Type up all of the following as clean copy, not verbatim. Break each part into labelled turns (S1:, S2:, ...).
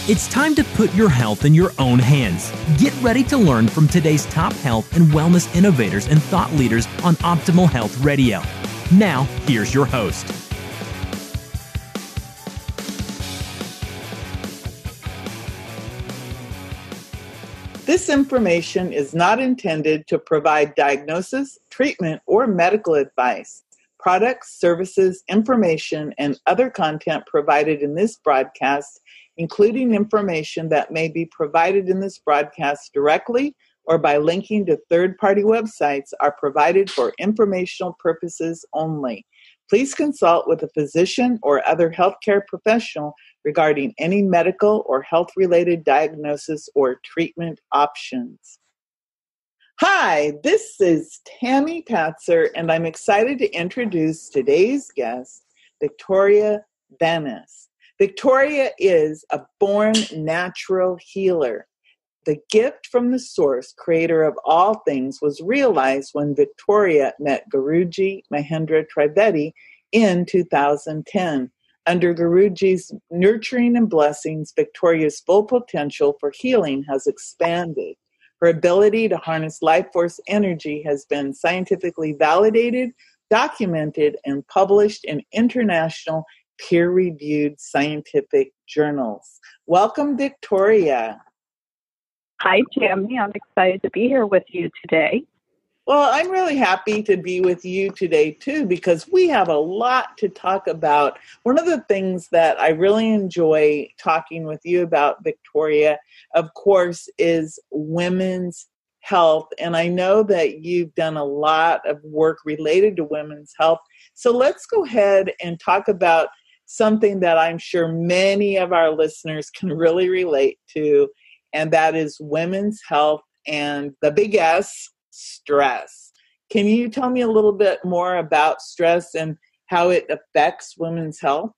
S1: It's time to put your health in your own hands. Get ready to learn from today's top health and wellness innovators and thought leaders on Optimal Health Radio. Now, here's your host.
S2: This information is not intended to provide diagnosis, treatment, or medical advice. Products, services, information, and other content provided in this broadcast, including information that may be provided in this broadcast directly or by linking to third-party websites, are provided for informational purposes only. Please consult with a physician or other healthcare professional regarding any medical or health-related diagnosis or treatment options. Hi, this is Tammy Patzer, and I'm excited to introduce today's guest, Victoria VANNES. Victoria is a born natural healer. The gift from the source, creator of all things, was realized when Victoria met Guruji Mahendra Trivedi in 2010. Under Guruji's nurturing and blessings, Victoria's full potential for healing has expanded. Her ability to harness life force energy has been scientifically validated, documented, and published in international peer-reviewed scientific journals. Welcome, Victoria.
S3: Hi, Tammy. I'm excited to be here with you today.
S2: Well, I'm really happy to be with you today, too, because we have a lot to talk about. One of the things that I really enjoy talking with you about, Victoria, of course, is women's health. And I know that you've done a lot of work related to women's health. So let's go ahead and talk about something that I'm sure many of our listeners can really relate to, and that is women's health and the big S, stress. Can you tell me a little bit more about stress and how it affects women's health?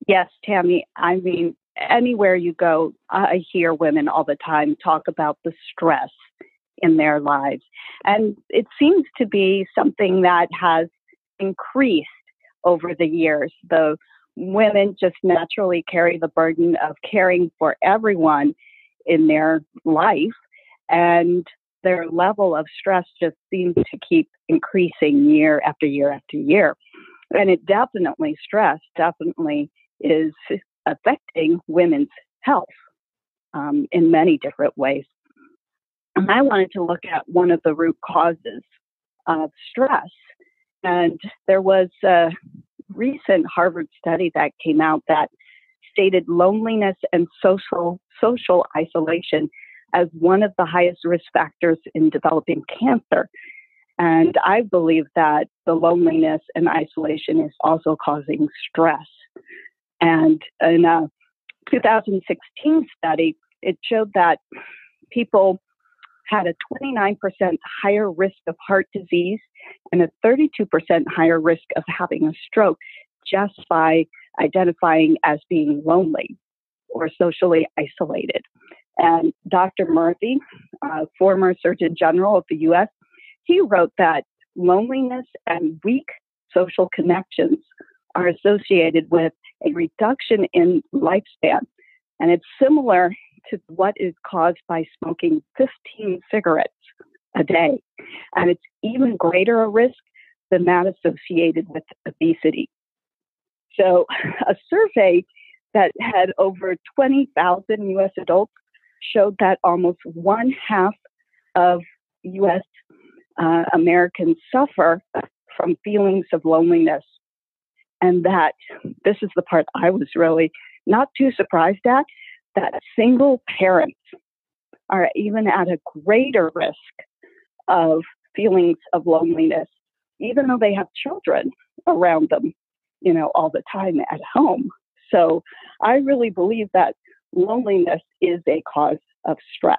S3: Yes, Tammy. I mean, anywhere you go, I hear women all the time talk about the stress in their lives. And it seems to be something that has increased over the years. The women just naturally carry the burden of caring for everyone in their life, and their level of stress just seems to keep increasing year after year after year. And stress definitely is affecting women's health in many different ways. And I wanted to look at one of the root causes of stress. And there was a recent Harvard study that came out that stated loneliness and social isolation as one of the highest risk factors in developing cancer. And I believe that the loneliness and isolation is also causing stress. And in a 2016 study, it showed that people had a 29% higher risk of heart disease and a 32% higher risk of having a stroke just by identifying as being lonely or socially isolated. And Dr. Murthy, former Surgeon General of the U.S., he wrote that loneliness and weak social connections are associated with a reduction in lifespan. And it's similar to what is caused by smoking 15 cigarettes a day. And it's even greater a risk than that associated with obesity. So a survey that had over 20,000 U.S. adults showed that almost one half of U.S. Americans suffer from feelings of loneliness. And that, this is the part I was really not too surprised at, that single parents are even at a greater risk of feelings of loneliness, even though they have children around them, all the time at home. So I really believe that loneliness is a cause of stress,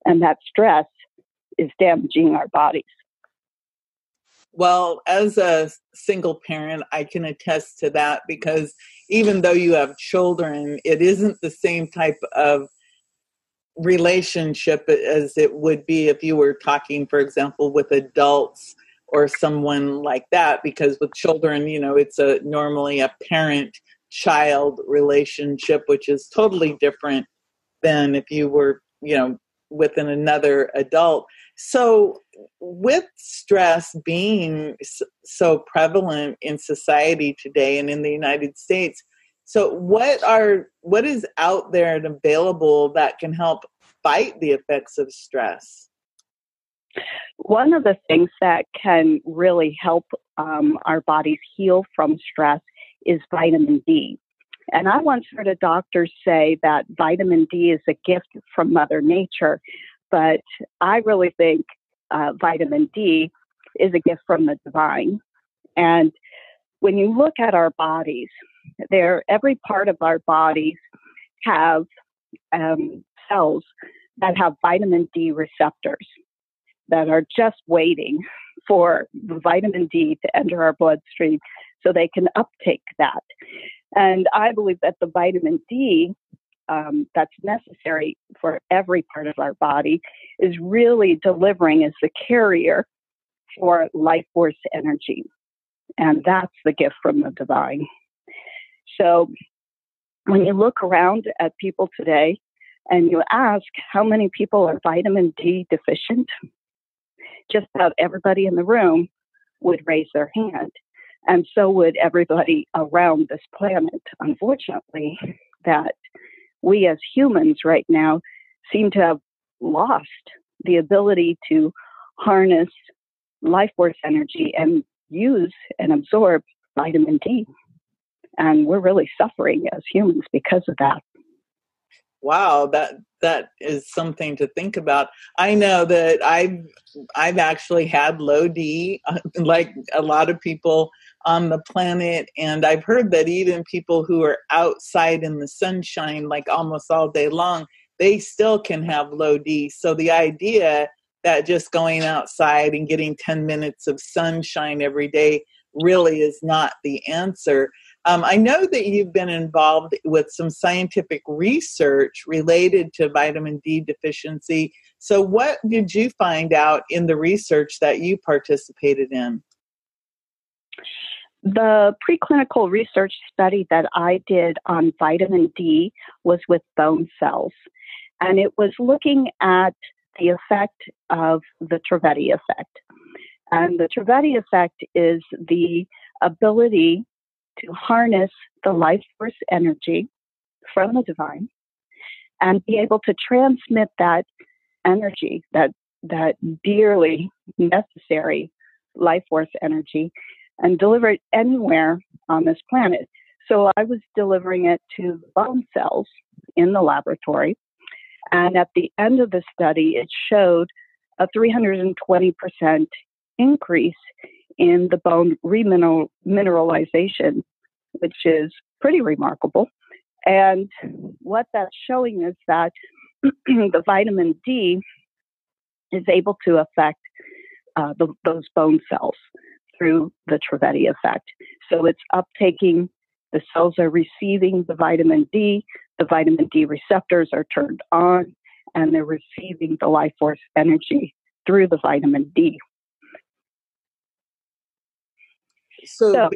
S3: and that stress is damaging our bodies.
S2: Well, as a single parent, I can attest to that, because even though you have children, it isn't the same type of relationship as it would be if you were talking, for example, with adults or someone like that, because with children, it's normally a parent child relationship, which is totally different than if you were, with another adult. So with stress being so prevalent in society today and in the United States, so what is out there and available that can help fight the effects of stress?
S3: One of the things that can really help our bodies heal from stress is vitamin D. And I once heard a doctor say that vitamin D is a gift from Mother Nature, but I really think vitamin D is a gift from the divine. And when you look at our bodies, every part of our bodies have cells that have vitamin D receptors that are just waiting for the vitamin D to enter our bloodstream so they can uptake that. And I believe that the vitamin D that's necessary for every part of our body is really delivering as the carrier for life force energy. And that's the gift from the divine. So when you look around at people today and you ask how many people are vitamin D deficient, just about everybody in the room would raise their hand. And so would everybody around this planet. Unfortunately, that we as humans right now seem to have lost the ability to harness life force energy and use and absorb vitamin D. And we're really suffering as humans because of that.
S2: Wow, that is something to think about. I know that I've actually had low D, like a lot of people on the planet, and I've heard that even people who are outside in the sunshine, like almost all day long, they still can have low D. So the idea that just going outside and getting 10 minutes of sunshine every day really is not the answer. I know that you've been involved with some scientific research related to vitamin D deficiency. So what did you find out in the research that you participated in?
S3: The preclinical research study that I did on vitamin D was with bone cells, and it was looking at the effect of the Trivedi effect. And the Trivedi effect is the ability to harness the life force energy from the divine and be able to transmit that energy, that dearly necessary life force energy, and deliver it anywhere on this planet. So I was delivering it to the bone cells in the laboratory. And at the end of the study, it showed a 320% increase in the bone remineralization, which is pretty remarkable. And what that's showing is that the vitamin D is able to affect those bone cells through the Trivedi effect. So it's uptaking, the cells are receiving the vitamin D receptors are turned on, and they're receiving the life force energy through the vitamin D.
S2: So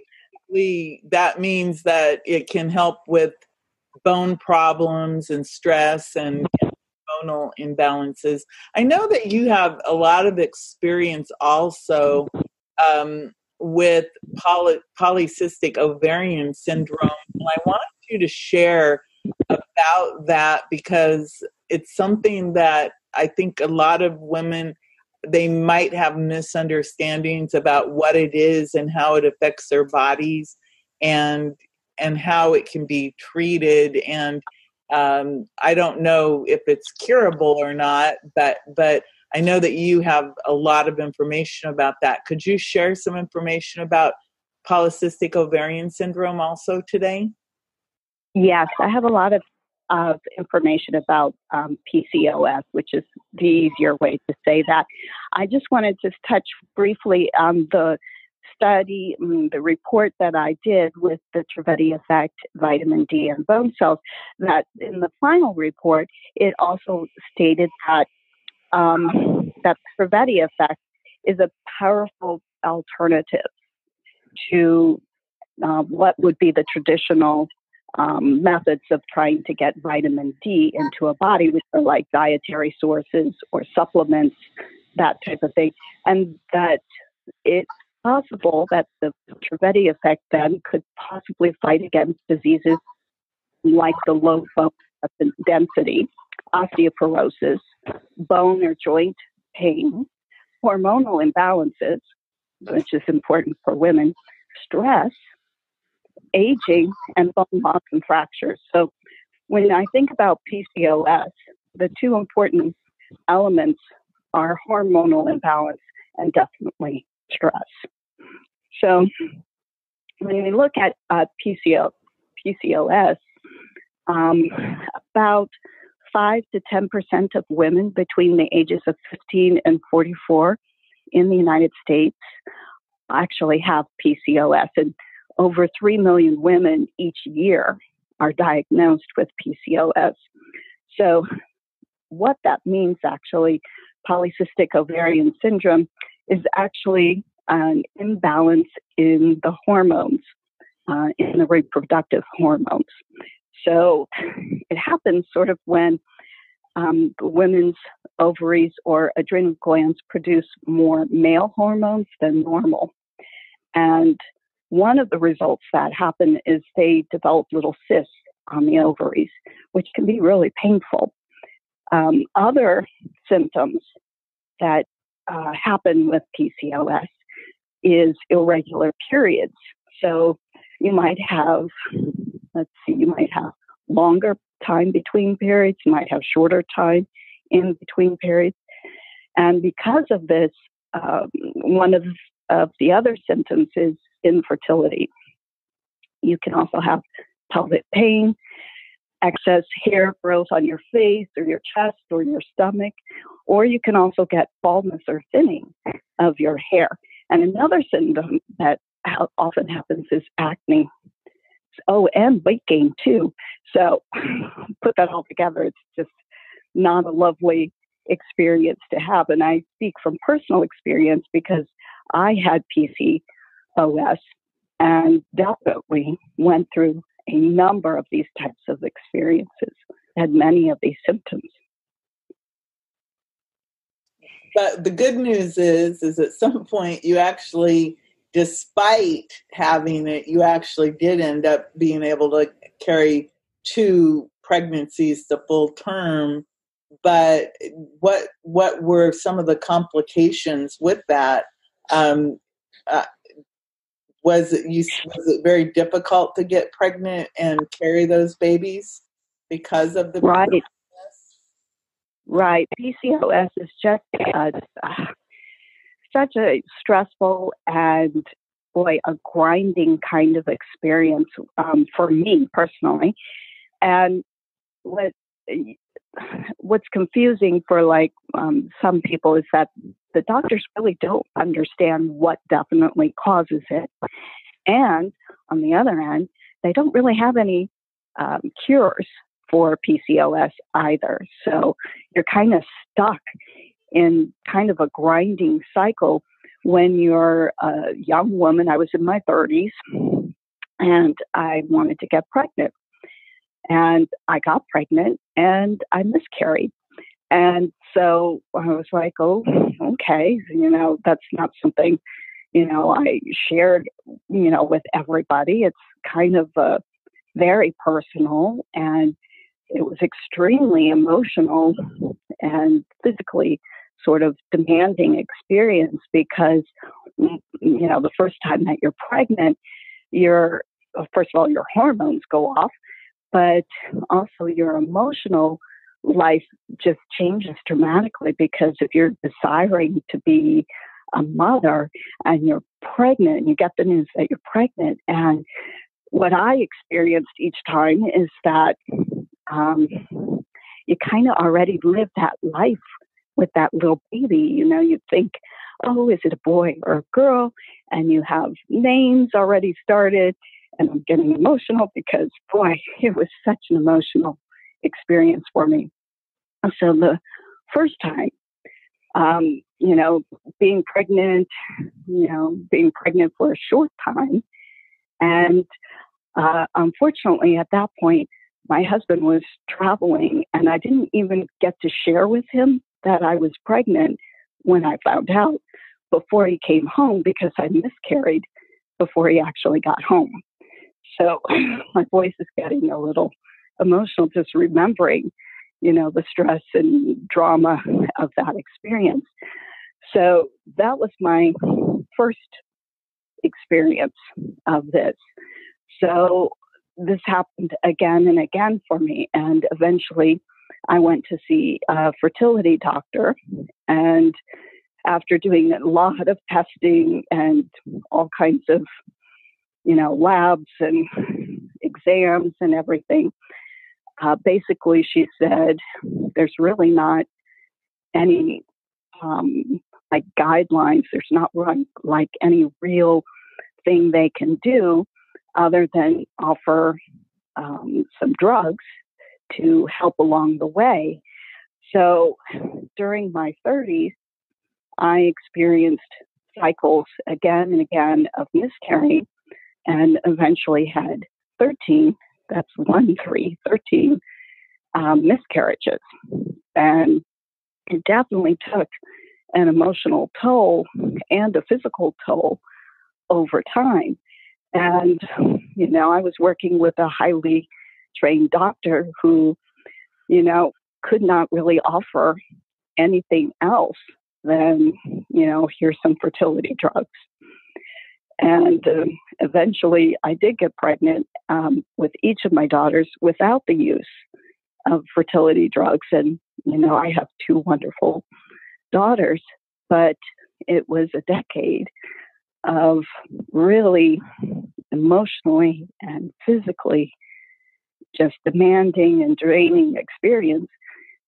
S2: basically, that means that it can help with bone problems and stress and hormonal imbalances. I know that you have a lot of experience also with polycystic ovarian syndrome, and I wanted you to share about that because it's something that I think a lot of women, they might have misunderstandings about what it is and how it affects their bodies and how it can be treated. And I don't know if it's curable or not, but I know that you have a lot of information about that. Could you share some information about polycystic ovarian syndrome also today?
S3: Yes, I have a lot of information about PCOS, which is the easier way to say that. I just wanted to touch briefly on the study, the report that I did with the Trivedi effect, vitamin D, and bone cells, that in the final report, it also stated that that Trivedi effect is a powerful alternative to what would be the traditional methods of trying to get vitamin D into a body, which are like dietary sources or supplements, that type of thing. And that it's possible that the Trivedi effect then could possibly fight against diseases like the low bone density, osteoporosis, bone or joint pain, hormonal imbalances, which is important for women, stress, aging, and bone loss and fractures. So when I think about PCOS, the two important elements are hormonal imbalance and definitely stress. So when we look at PCOS, about 5 to 10% of women between the ages of 15 and 44 in the United States actually have PCOS, and over 3 million women each year are diagnosed with PCOS. So what that means, actually, polycystic ovarian syndrome is actually an imbalance in the hormones, in the reproductive hormones. So it happens sort of when the women's ovaries or adrenal glands produce more male hormones than normal. And one of the results that happen is they develop little cysts on the ovaries, which can be really painful. Other symptoms that happen with PCOS is irregular periods. So you might have, you might have longer time between periods, you might have shorter time in between periods. And because of this, one of the other symptoms is infertility. You can also have pelvic pain, excess hair growth on your face or your chest or your stomach, or you can also get baldness or thinning of your hair. And another symptom that often happens is acne. Oh, and weight gain too. So put that all together, it's just not a lovely experience to have. And I speak from personal experience because I had PCOS and definitely went through a number of these types of experiences, had many of these symptoms.
S2: But the good news is at some point you actually, despite having it, you actually did end up being able to carry 2 pregnancies to full term. But what were some of the complications with that? Was it very difficult to get pregnant and carry those babies because of the
S3: right? Right. PCOS is just such a stressful and, boy, a grinding kind of experience for me personally. And what's confusing for some people is that the doctors really don't understand what definitely causes it. And on the other hand, they don't really have any cures for PCOS either. So you're kind of stuck in kind of a grinding cycle when you're a young woman. I was in my 30s and I wanted to get pregnant. And I got pregnant and I miscarried. And so I was like, oh, okay, that's not something, I shared, with everybody. It's kind of very personal, and it was extremely emotional and physically sort of demanding experience because, the first time that you're pregnant, first of all, your hormones go off, but also your emotional life just changes dramatically because if you're desiring to be a mother and you're pregnant, you get the news that you're pregnant. And what I experienced each time is that you kind of already live that life with that little baby. You think, oh, is it a boy or a girl? And you have names already started. And I'm getting emotional because, boy, it was such an emotional experience for me. So the first time, being pregnant for a short time, and Unfortunately, at that point, my husband was traveling, and I didn't even get to share with him that I was pregnant when I found out before he came home, because I miscarried before he actually got home. So my voice is getting a little emotional just remembering, the stress and drama of that experience. So that was my first experience of this. So this happened again and again for me. And eventually I went to see a fertility doctor. And after doing a lot of testing and all kinds of, labs and exams and everything, basically she said, there's really not any guidelines. There's not like any real thing they can do other than offer some drugs to help along the way. So during my 30s, I experienced cycles again and again of miscarrying, and eventually had 13, that's 13 miscarriages. And it definitely took an emotional toll and a physical toll over time. And, I was working with a highly trained doctor who, could not really offer anything else than, here's some fertility drugs. And eventually I did get pregnant with each of my daughters without the use of fertility drugs. And, I have 2 wonderful daughters, but it was a decade of really emotionally and physically just demanding and draining experience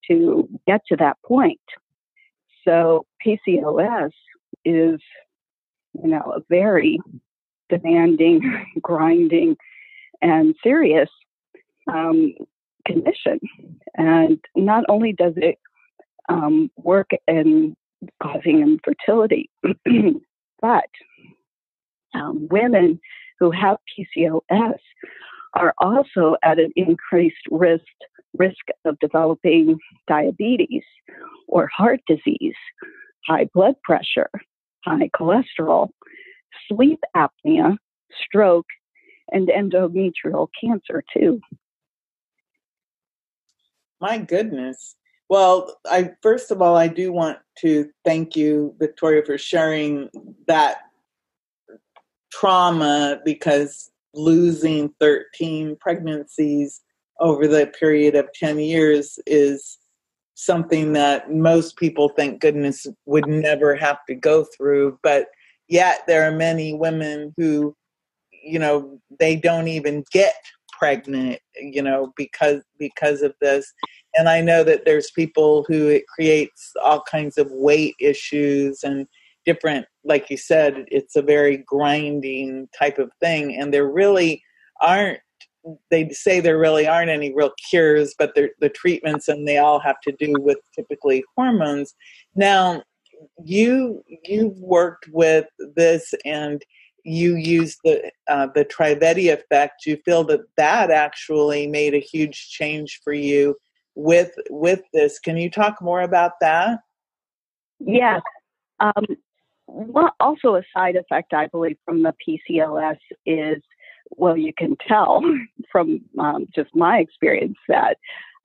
S3: to get to that point. So PCOS is, a very demanding, grinding, and serious condition. And not only does it work in causing infertility, but women who have PCOS are also at an increased risk of developing diabetes or heart disease, high blood pressure, high cholesterol, sleep apnea, stroke, and endometrial cancer too.
S2: My goodness. Well, first of all, I do want to thank you, Victoria, for sharing that trauma, because losing 13 pregnancies over the period of 10 years is something that most people, thank goodness, would never have to go through. But yet there are many women who, they don't even get pregnant, because of this. And I know that there's people who it creates all kinds of weight issues and different, like you said, it's a very grinding type of thing. And there really aren't, they say there really aren't any real cures, but the treatments, and they all have to do with typically hormones. Now, you've worked with this, and you use the Trivedi effect. You feel that actually made a huge change for you with this. Can you talk more about that?
S3: Yes. Also a side effect, I believe, from the PCOS is, well, you can tell from just my experience that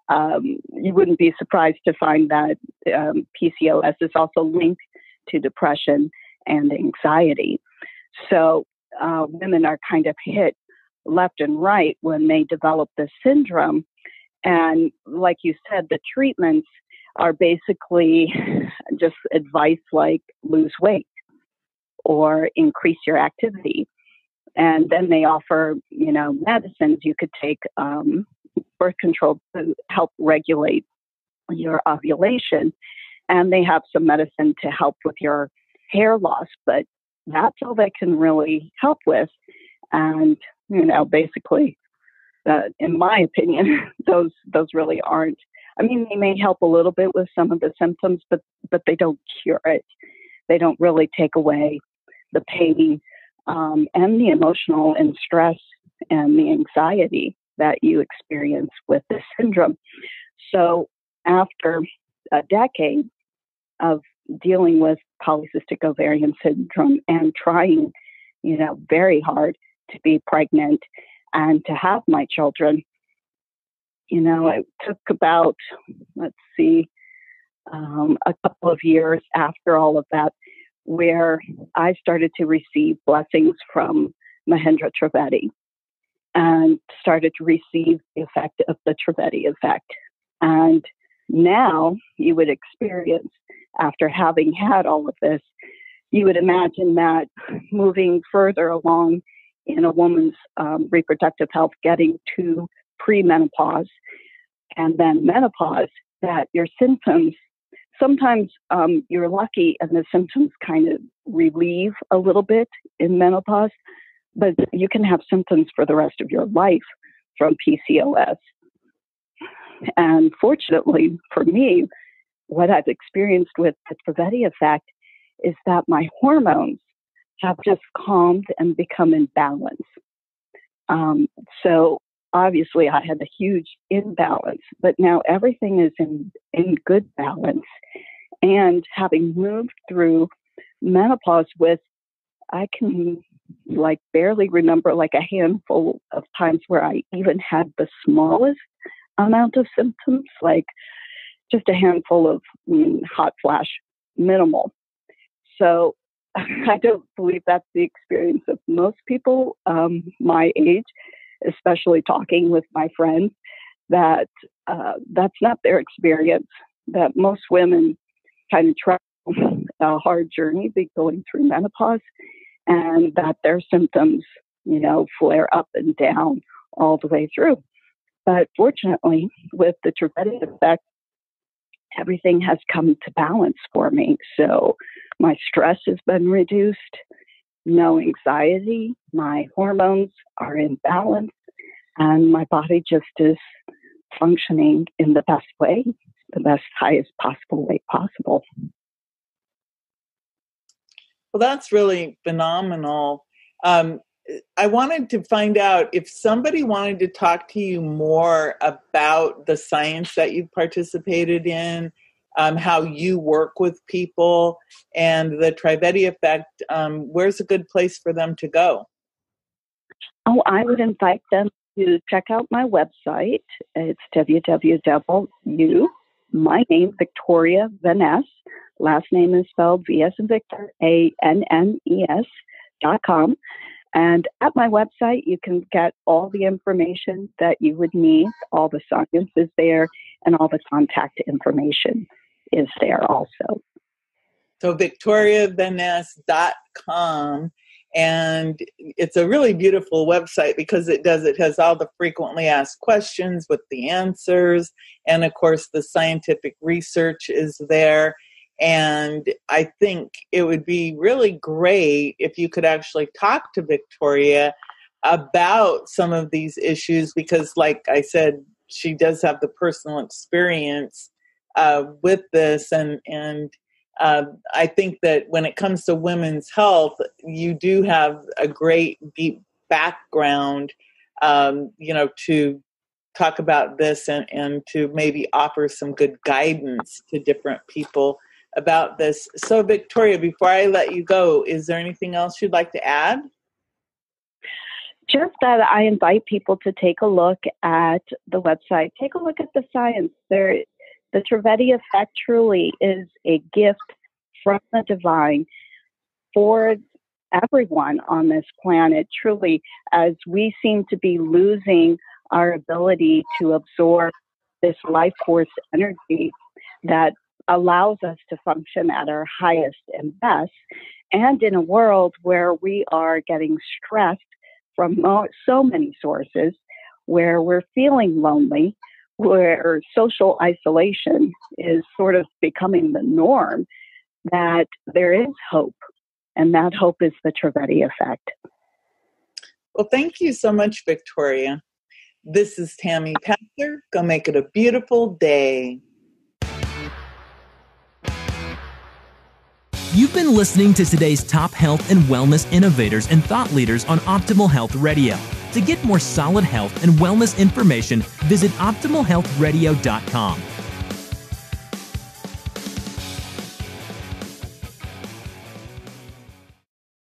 S3: you wouldn't be surprised to find that PCOS is also linked to depression and anxiety. So women are kind of hit left and right when they develop this syndrome. And like you said, the treatments are basically just advice like lose weight or increase your activity. And then they offer, medicines you could take, birth control to help regulate your ovulation. And they have some medicine to help with your hair loss, but that's all they can really help with. And, basically, in my opinion, those really aren't. I mean, they may help a little bit with some of the symptoms, but they don't cure it. They don't really take away the pain and the emotional and stress and the anxiety that you experience with this syndrome. So after a decade of dealing with polycystic ovarian syndrome and trying, very hard to be pregnant and to have my children, it took about, a couple of years after all of that, where I started to receive blessings from Mahendra Trivedi and started to receive the effect of the Trivedi effect. And now you would experience, after having had all of this, you would imagine that moving further along in a woman's reproductive health, getting to premenopause and then menopause, that your symptoms, sometimes you're lucky and the symptoms kind of relieve a little bit in menopause, but you can have symptoms for the rest of your life from PCOS. And fortunately for me, what I've experienced with the Trivedi effect is that my hormones have just calmed and become in balance. So obviously I had a huge imbalance, but now everything is in good balance. And having moved through menopause with, I can barely remember a handful of times where I even had the smallest amount of symptoms, just a handful of hot flash, minimal. So I don't believe that's the experience of most people my age, especially talking with my friends, that that's not their experience, that most women kind of travel a hard journey going through menopause, and that their symptoms, flare up and down all the way through. But fortunately, with the Trivedi effect, everything has come to balance for me. So my stress has been reduced, no anxiety, my hormones are in balance, and my body just is functioning in the best way, the best, highest possible way possible.
S2: Well, that's really phenomenal. I wanted to find out if somebody wanted to talk to you more about the science that you've participated in, how you work with people, and the Trivedi effect, where's a good place for them to go?
S3: Oh, I would invite them to check out my website. It's www. My name, Victoria VANNES. Last name is spelled V as in Victor, ANNES.com. And at my website, you can get all the information that you would need. All the science is there, and all the contact information is there also.
S2: So victoriavannes.com. And it's a really beautiful website because it has all the frequently asked questions with the answers. And of course, the scientific research is there. And I think it would be really great if you could actually talk to Victoria about some of these issues, because like I said, she does have the personal experience with this. And I think that when it comes to women's health, you do have a great deep background, to talk about this and to maybe offer some good guidance to different people about this. So Victoria, before I let you go, is there anything else you'd like to add?
S3: Just that I invite people to take a look at the website, take a look at the science. The Trivedi effect truly is a gift from the divine for everyone on this planet. Truly, as we seem to be losing our ability to absorb this life force energy that allows us to function at our highest and best, and in a world where we are getting stressed from so many sources, where we're feeling lonely, where social isolation is sort of becoming the norm, that there is hope, and that hope is the Trivedi effect.
S2: Well, thank you so much, Victoria. This is Tammy Pastor. Go make it a beautiful day.
S1: You've been listening to today's top health and wellness innovators and thought leaders on Optimal Health Radio. To get more solid health and wellness information, visit OptimalHealthRadio.com.